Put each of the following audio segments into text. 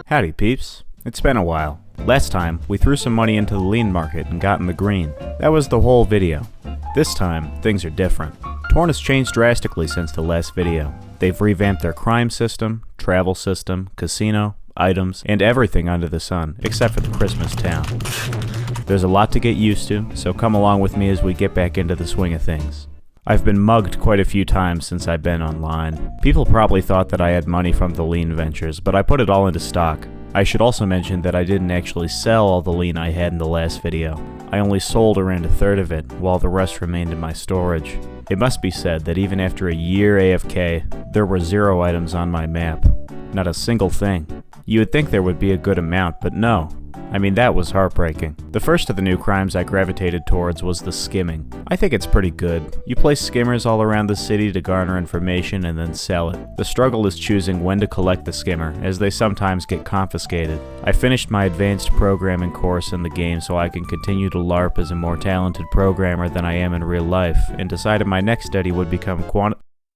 Howdy peeps, it's been a while. Last time, we threw some money into the lean market and got in the green. That was the whole video. This time, things are different. Torn has changed drastically since the last video. They've revamped their crime system, travel system, casino, items, and everything under the sun, except for the Christmas town. There's a lot to get used to, so come along with me as we get back into the swing of things. I've been mugged quite a few times since I've been online. People probably thought that I had money from the lean ventures, but I put it all into stock. I should also mention that I didn't actually sell all the lean I had in the last video. I only sold around a third of it, while the rest remained in my storage. It must be said that even after a year AFK, there were 0 items on my map. Not a single thing. You would think there would be a good amount, but no. I mean, that was heartbreaking. The first of the new crimes I gravitated towards was the skimming. I think it's pretty good. You place skimmers all around the city to garner information and then sell it. The struggle is choosing when to collect the skimmer, as they sometimes get confiscated. I finished my advanced programming course in the game so I can continue to LARP as a more talented programmer than I am in real life, and decided my next study would become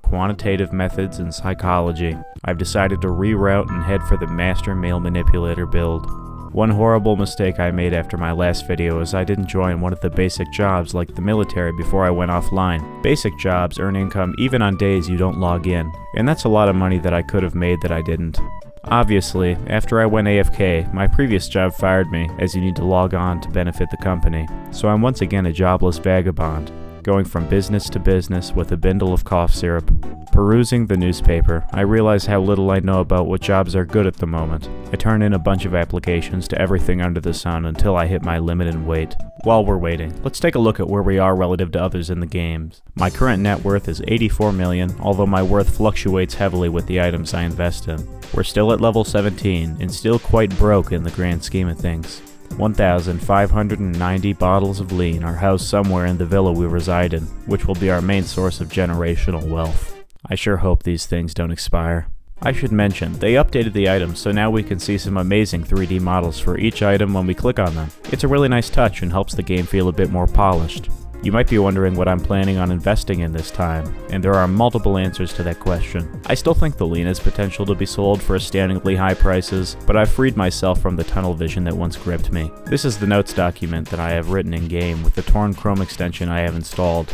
quantitative methods and psychology. I've decided to reroute and head for the master male manipulator build. One horrible mistake I made after my last video is I didn't join one of the basic jobs like the military before I went offline. Basic jobs earn income even on days you don't log in, and that's a lot of money that I could have made that I didn't. Obviously, after I went AFK, my previous job fired me, as you need to log on to benefit the company, so I'm once again a jobless vagabond, going from business to business with a bindle of cough syrup. Perusing the newspaper, I realize how little I know about what jobs are good at the moment. I turn in a bunch of applications to everything under the sun until I hit my limit and wait. While we're waiting, let's take a look at where we are relative to others in the games. My current net worth is 84 million, although my worth fluctuates heavily with the items I invest in. We're still at level 17, and still quite broke in the grand scheme of things. 1,590 bottles of lean are housed somewhere in the villa we reside in, which will be our main source of generational wealth. I sure hope these things don't expire. I should mention, they updated the items so now we can see some amazing 3D models for each item when we click on them. It's a really nice touch and helps the game feel a bit more polished. You might be wondering what I'm planning on investing in this time, and there are multiple answers to that question. I still think the lean has potential to be sold for astoundingly high prices, but I've freed myself from the tunnel vision that once gripped me. This is the notes document that I have written in-game with the torn Chrome extension I have installed.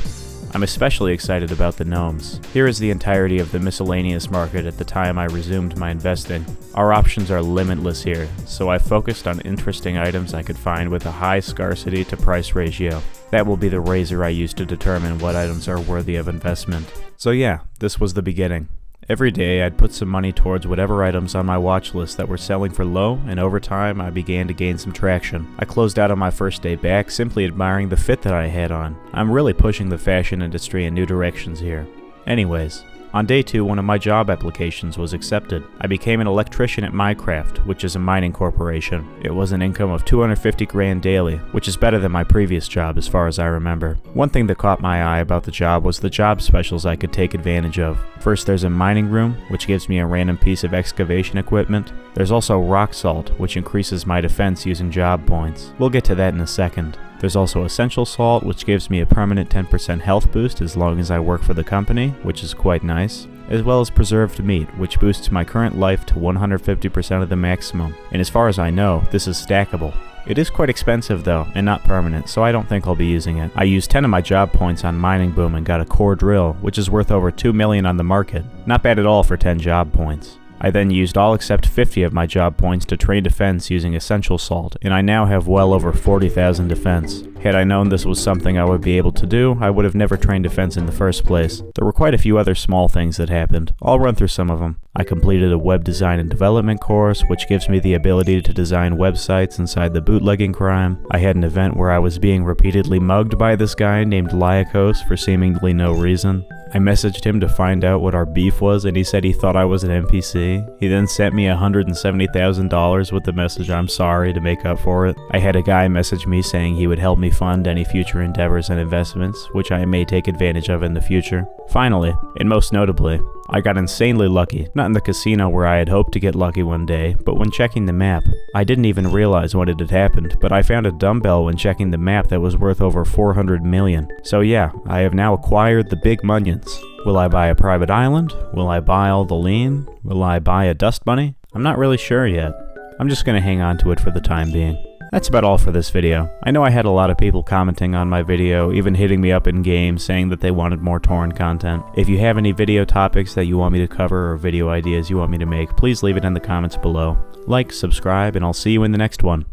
I'm especially excited about the gnomes. Here is the entirety of the miscellaneous market at the time I resumed my investing. Our options are limitless here, so I focused on interesting items I could find with a high scarcity to price ratio. That will be the razor I use to determine what items are worthy of investment. So yeah, this was the beginning. Every day I'd put some money towards whatever items on my watch list that were selling for low, and over time I began to gain some traction. I closed out on my first day back simply admiring the fit that I had on. I'm really pushing the fashion industry in new directions here. Anyways, on day 2, one of my job applications was accepted. I became an electrician at Minecraft, which is a mining corporation. It was an income of 250 grand daily, which is better than my previous job as far as I remember. One thing that caught my eye about the job was the job specials I could take advantage of. First, there's a mining room, which gives me a random piece of excavation equipment. There's also rock salt, which increases my defense using job points. We'll get to that in a second. There's also essential salt, which gives me a permanent 10% health boost as long as I work for the company, which is quite nice, as well as preserved meat, which boosts my current life to 150% of the maximum, and as far as I know, this is stackable. It is quite expensive though, and not permanent, so I don't think I'll be using it. I used 10 of my job points on Mining Boom and got a core drill, which is worth over 2 million on the market. Not bad at all for 10 job points. I then used all except 50 of my job points to train defense using essential salt, and I now have well over 40,000 defense. Had I known this was something I would be able to do, I would have never trained defense in the first place. There were quite a few other small things that happened. I'll run through some of them. I completed a web design and development course, which gives me the ability to design websites inside the bootlegging crime. I had an event where I was being repeatedly mugged by this guy named Lyakos for seemingly no reason. I messaged him to find out what our beef was, and he said he thought I was an NPC. He then sent me $170,000 with the message "I'm sorry" to make up for it. I had a guy message me saying he would help me fund any future endeavors and investments, which I may take advantage of in the future. Finally, and most notably, I got insanely lucky, not in the casino where I had hoped to get lucky one day, but when checking the map. I didn't even realize when it had happened, but I found a dumbbell when checking the map that was worth over 400 million. So yeah, I have now acquired the big munions. Will I buy a private island? Will I buy all the lean? Will I buy a dust bunny? I'm not really sure yet. I'm just gonna hang on to it for the time being. That's about all for this video. I know I had a lot of people commenting on my video, even hitting me up in game saying that they wanted more torrent content. If you have any video topics that you want me to cover or video ideas you want me to make, please leave it in the comments below. Like, subscribe, and I'll see you in the next one.